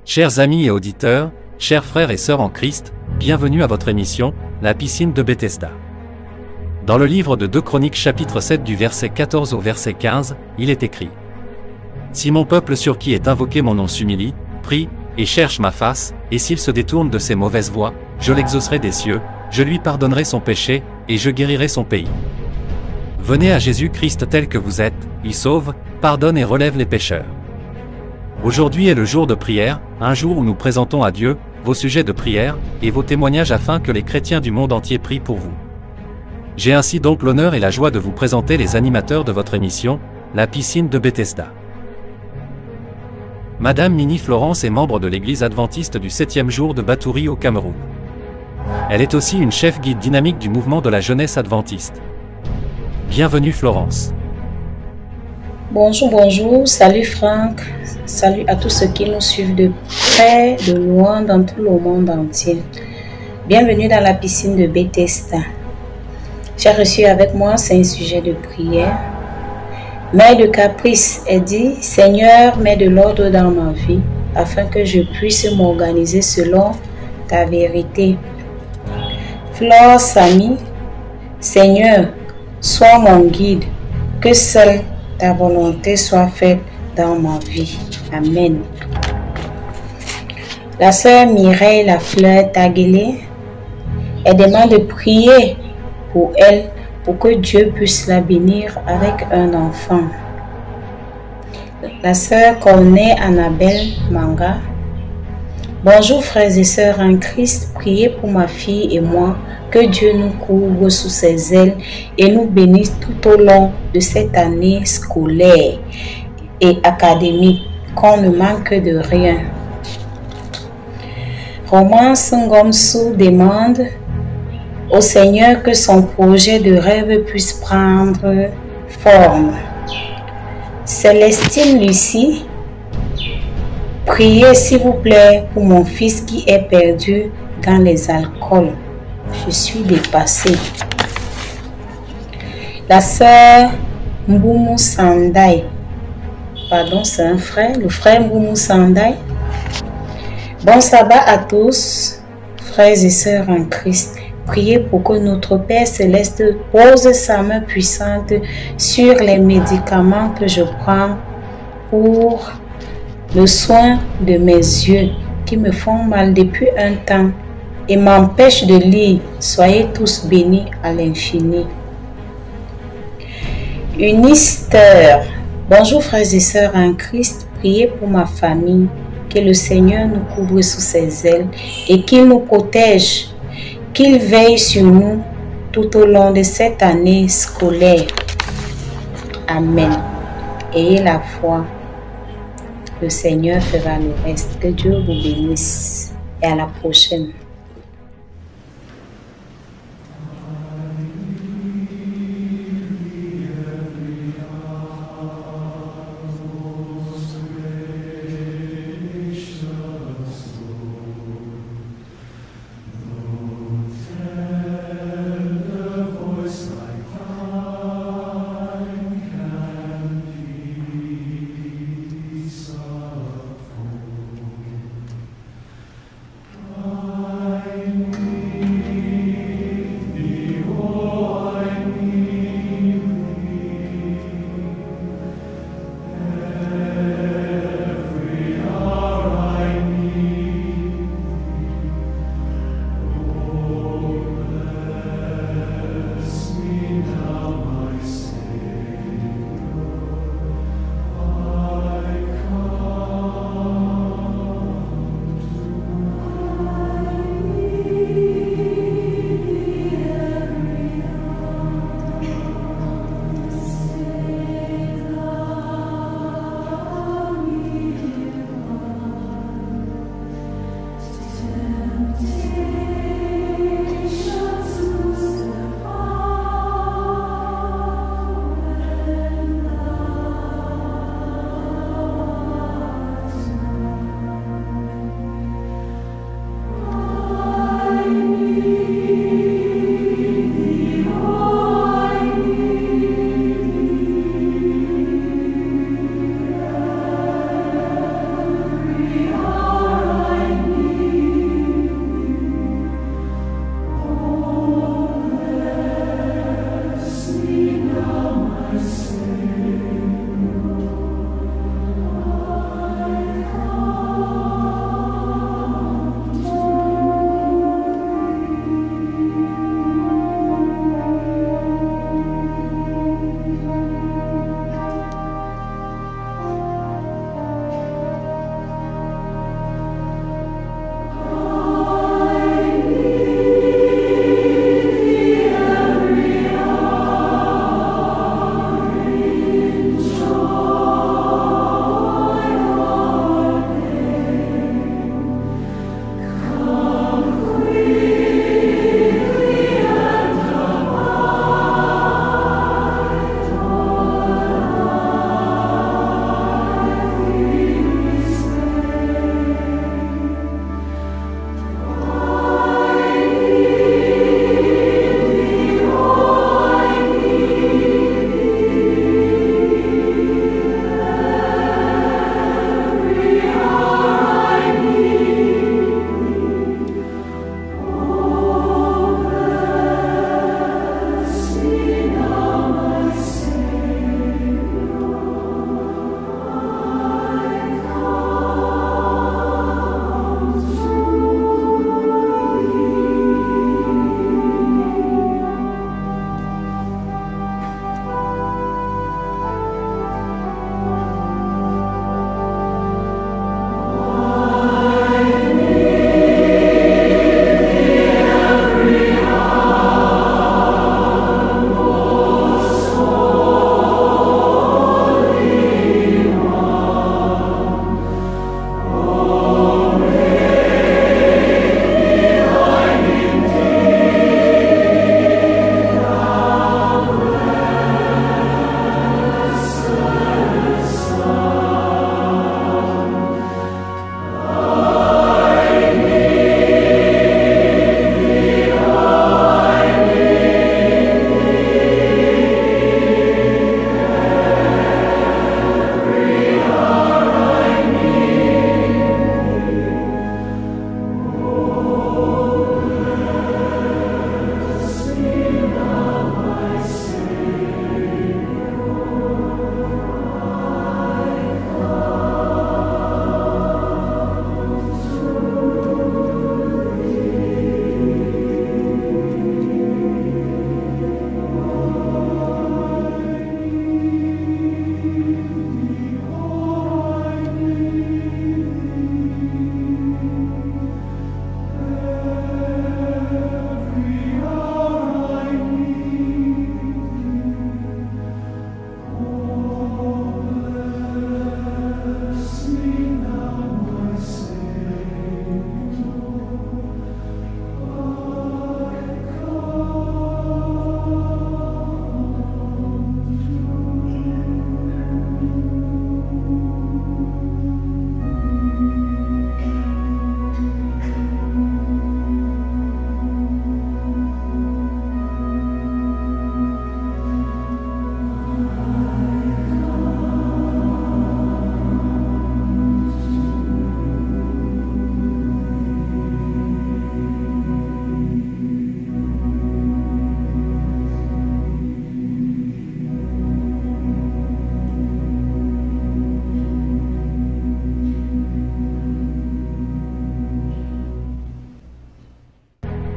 Chers amis et auditeurs, chers frères et sœurs en Christ, bienvenue à votre émission, La piscine de Bethesda. Dans le livre de 2 Chroniques chapitre 7 du verset 14 au verset 15, il est écrit: Si mon peuple sur qui est invoqué mon nom s'humilie, prie, et cherche ma face, et s'il se détourne de ses mauvaises voies, je l'exaucerai des cieux, je lui pardonnerai son péché, et je guérirai son pays. Venez à Jésus-Christ tel que vous êtes, il sauve, pardonne et relève les pécheurs. Aujourd'hui est le jour de prière, un jour où nous présentons à Dieu vos sujets de prière et vos témoignages afin que les chrétiens du monde entier prient pour vous. J'ai ainsi donc l'honneur et la joie de vous présenter les animateurs de votre émission, La piscine de Bethesda. Madame Mini Florence est membre de l'église adventiste du 7e jour de Batouri au Cameroun. Elle est aussi une chef guide dynamique du mouvement de la jeunesse adventiste. Bienvenue Florence. Bonjour, bonjour, salut Franck, salut à tous ceux qui nous suivent de près, de loin, dans tout le monde entier. Bienvenue dans la piscine de Bethesda. J'ai reçu avec moi, c'est un sujet de prière. Mère de caprice est dit, Seigneur, mets de l'ordre dans ma vie, afin que je puisse m'organiser selon ta vérité. Flore Samy, Seigneur, sois mon guide, que seule ta volonté soit faite dans ma vie. Amen. La sœur Mireille Lafleur Taguélé, elle demande de prier pour elle, pour que Dieu puisse la bénir avec un enfant. La sœur Corneille Annabelle Manga, bonjour frères et sœurs en Christ, priez pour ma fille et moi, que Dieu nous couvre sous ses ailes et nous bénisse tout au long de cette année scolaire et académique, qu'on ne manque de rien. Romance Ngomsou demande au Seigneur que son projet de rêve puisse prendre forme. Célestine Lucie, priez s'il vous plaît pour mon fils qui est perdu dans les alcools. Je suis dépassée. La sœur Mboumou Sandai, pardon, c'est un frère, le frère Mboumou Sandai. Bon sabbat à tous, frères et sœurs en Christ. Priez pour que notre Père Céleste pose sa main puissante sur les médicaments que je prends pour le soin de mes yeux qui me font mal depuis un temps et m'empêchent de lire. Soyez tous bénis à l'infini. Unister, bonjour frères et sœurs en Christ, priez pour ma famille, que le Seigneur nous couvre sous ses ailes et qu'il nous protège, qu'il veille sur nous tout au long de cette année scolaire. Amen. Ayez la foi. Le Seigneur fera le reste. Que Dieu vous bénisse. Et à la prochaine.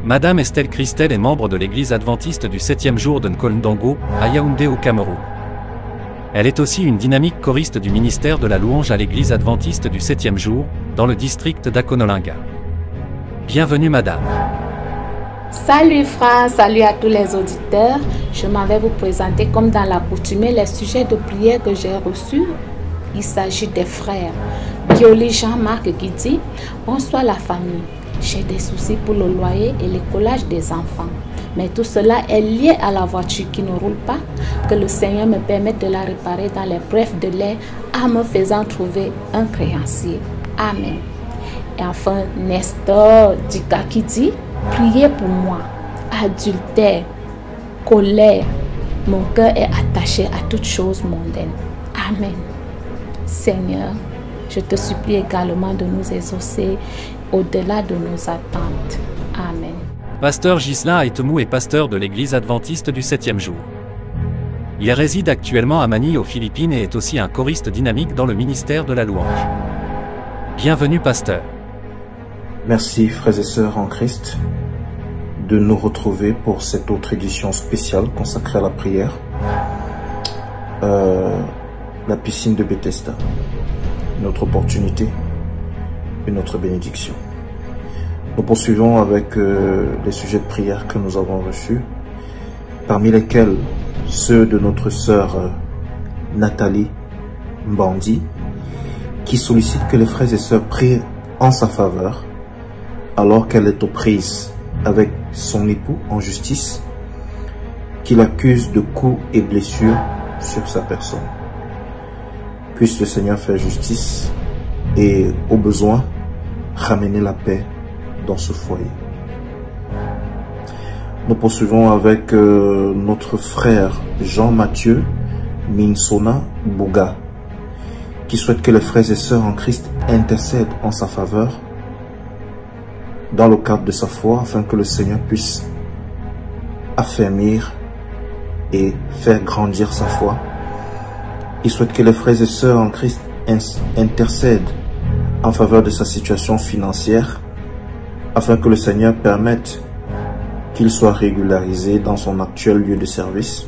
Madame Estelle Christelle est membre de l'église adventiste du 7e jour de Nkolndongo, à Yaoundé au Cameroun. Elle est aussi une dynamique choriste du ministère de la louange à l'église adventiste du 7e jour, dans le district d'Akonolinga. Bienvenue madame. Salut frère, salut à tous les auditeurs. Je m'en vais vous présenter comme dans l'accoutumée les sujets de prière que j'ai reçus. Il s'agit des frères. Gioli Jean-Marc qui dit « Bonsoir la famille. J'ai des soucis pour le loyer et l'écolage des enfants. Mais tout cela est lié à la voiture qui ne roule pas. Que le Seigneur me permette de la réparer dans les brefs délais en me faisant trouver un créancier. Amen. » Et enfin, Nestor Dika qui dit « Priez pour moi. Adultère, colère. Mon cœur est attaché à toutes choses mondaines. Amen. » Seigneur, je te supplie également de nous exaucer au-delà de nos attentes. Amen. Pasteur Ghislain Aitemou est pasteur de l'église adventiste du 7e jour. Il réside actuellement à Manille aux Philippines et est aussi un choriste dynamique dans le ministère de la louange. Bienvenue pasteur. Merci frères et sœurs en Christ de nous retrouver pour cette autre édition spéciale consacrée à la prière. La piscine de Bethesda. Notre opportunité, une autre bénédiction. Nous poursuivons avec les sujets de prière que nous avons reçus, parmi lesquels ceux de notre sœur Nathalie Mbandi, qui sollicite que les frères et sœurs prient en sa faveur, alors qu'elle est aux prises avec son époux en justice, qui l'accuse de coups et blessures sur sa personne. Puisse le Seigneur faire justice et, au besoin, ramener la paix dans ce foyer. Nous poursuivons avec notre frère Jean-Mathieu Minsona Bouga, qui souhaite que les frères et sœurs en Christ intercèdent en sa faveur dans le cadre de sa foi, afin que le Seigneur puisse affermir et faire grandir sa foi. Il souhaite que les frères et sœurs en Christ intercèdent en faveur de sa situation financière, afin que le Seigneur permette qu'il soit régularisé dans son actuel lieu de service.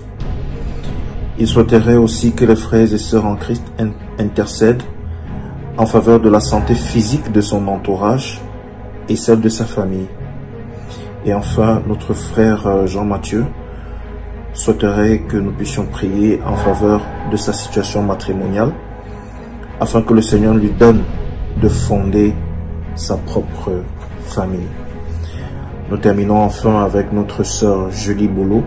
Il souhaiterait aussi que les frères et sœurs en Christ intercèdent en faveur de la santé physique de son entourage et celle de sa famille. Et enfin, notre frère Jean-Mathieu souhaiterait que nous puissions prier en faveur de sa situation matrimoniale, afin que le Seigneur lui donne de fonder sa propre famille. Nous terminons enfin avec notre sœur Julie Boulot,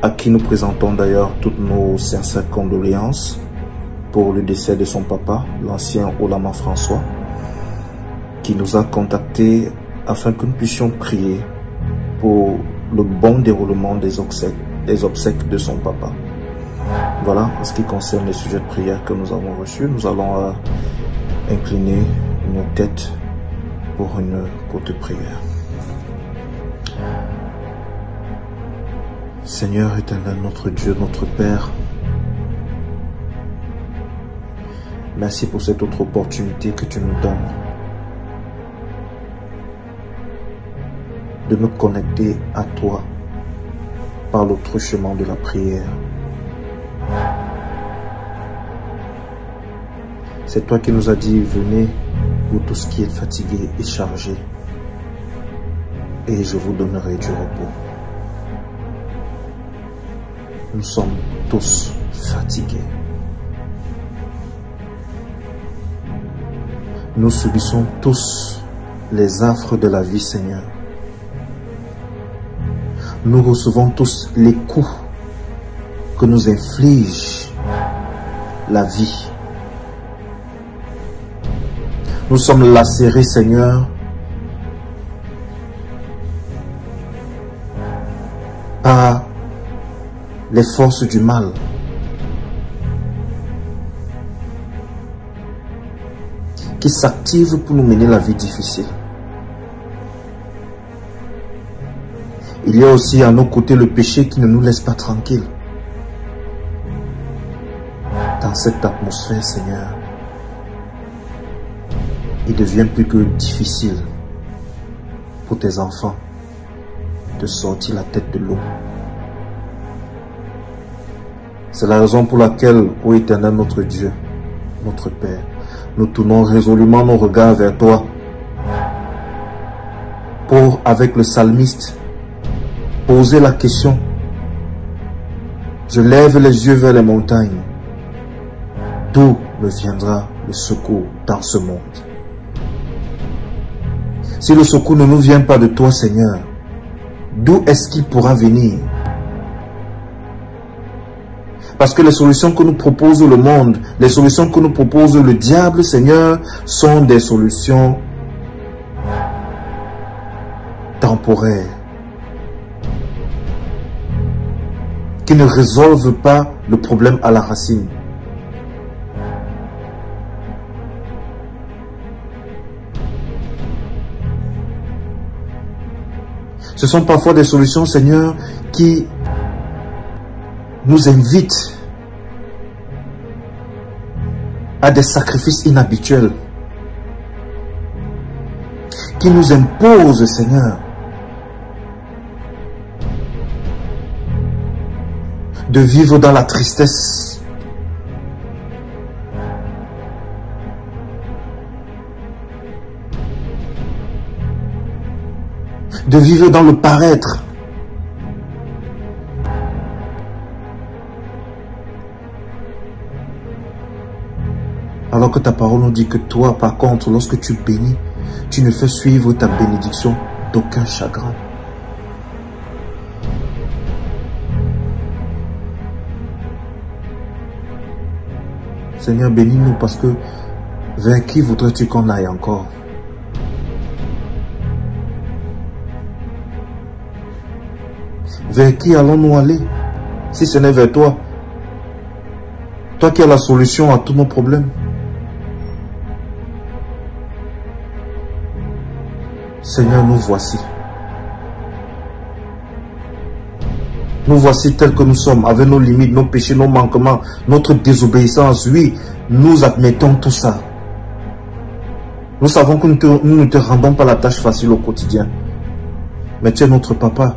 à qui nous présentons d'ailleurs toutes nos sincères condoléances pour le décès de son papa, l'ancien Olama François, qui nous a contactés afin que nous puissions prier pour le bon déroulement des obsèques de son papa. Voilà, en ce qui concerne les sujets de prière que nous avons reçus, nous allons incliner nos têtes pour une courte prière. Seigneur éternel, notre Dieu, notre Père, merci pour cette autre opportunité que tu nous donnes de me connecter à toi par l'autre chemin de la prière. C'est toi qui nous as dit, venez, vous tous qui êtes fatigués et chargés, et je vous donnerai du repos. Nous sommes tous fatigués. Nous subissons tous les affres de la vie, Seigneur. Nous recevons tous les coups que nous inflige la vie. Nous sommes lacérés, Seigneur, par les forces du mal. Qui s'activent pour nous mener la vie difficile. Il y a aussi à nos côtés le péché qui ne nous laisse pas tranquilles. Dans cette atmosphère, Seigneur, il devient plus que difficile pour tes enfants de sortir la tête de l'eau. C'est la raison pour laquelle, ô Éternel notre Dieu, notre Père, nous tournons résolument nos regards vers toi pour, avec le psalmiste, poser la question: je lève les yeux vers les montagnes, d'où me viendra le secours dans ce monde? Si le secours ne nous vient pas de toi, Seigneur, d'où est-ce qu'il pourra venir? Parce que les solutions que nous propose le monde, les solutions que nous propose le diable, Seigneur, sont des solutions temporaires, qui ne résolvent pas le problème à la racine. Ce sont parfois des solutions, Seigneur, qui nous invitent à des sacrifices inhabituels, qui nous imposent, Seigneur, de vivre dans la tristesse, de vivre dans le paraître, alors que ta parole nous dit que toi, par contre, lorsque tu bénis, tu ne fais suivre ta bénédiction d'aucun chagrin. Seigneur, bénis-nous, parce que vers qui voudrais-tu qu'on aille encore? Vers qui allons-nous aller si ce n'est vers toi? Toi qui as la solution à tous nos problèmes. Seigneur, nous voici. Nous voici tels que nous sommes, avec nos limites, nos péchés, nos manquements, notre désobéissance. Oui, nous admettons tout ça. Nous savons que nous ne te rendons pas la tâche facile au quotidien. Mais tu es notre papa.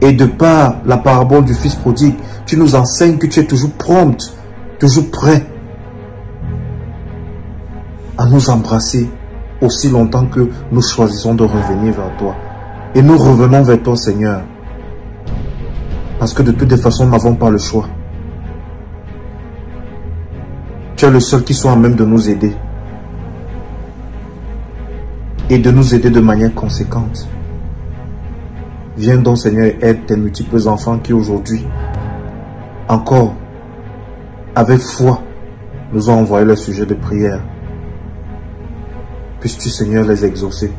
Et de par la parabole du fils prodigue, tu nous enseignes que tu es toujours prompte, toujours prêt à nous embrasser aussi longtemps que nous choisissons de revenir vers toi. Et nous revenons vers toi, Seigneur, parce que de toutes les façons, nous n'avons pas le choix. Tu es le seul qui soit à même de nous aider. Et de nous aider de manière conséquente. Viens donc, Seigneur, et aide tes multiples enfants qui aujourd'hui, encore, avec foi, nous ont envoyé le sujet de prière. Puisses-tu, Seigneur, les exaucer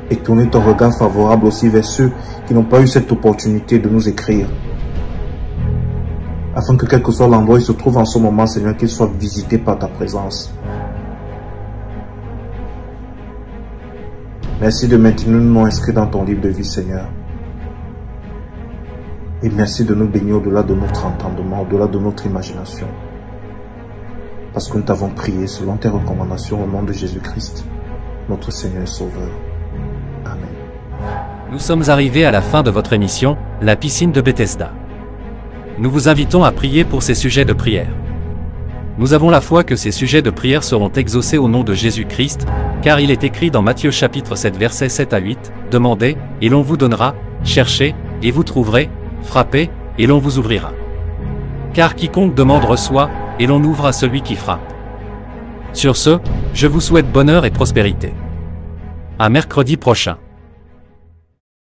et tourner ton regard favorable aussi vers ceux qui n'ont pas eu cette opportunité de nous écrire. Afin que quel que soit l'endroit où ils se trouvent en ce moment, Seigneur, qu'ils soient visités par ta présence. Merci de maintenir nos noms inscrits dans ton livre de vie, Seigneur. Et merci de nous bénir au-delà de notre entendement, au-delà de notre imagination. Parce que nous t'avons prié selon tes recommandations au nom de Jésus-Christ, notre Seigneur et Sauveur. Amen. Nous sommes arrivés à la fin de votre émission, La piscine de Bethesda. Nous vous invitons à prier pour ces sujets de prière. Nous avons la foi que ces sujets de prière seront exaucés au nom de Jésus-Christ, car il est écrit dans Matthieu chapitre 7 versets 7 à 8, « Demandez, et l'on vous donnera, cherchez, et vous trouverez, frappez, et l'on vous ouvrira. Car quiconque demande reçoit, et l'on ouvre à celui qui frappe. » Sur ce, je vous souhaite bonheur et prospérité. À mercredi prochain.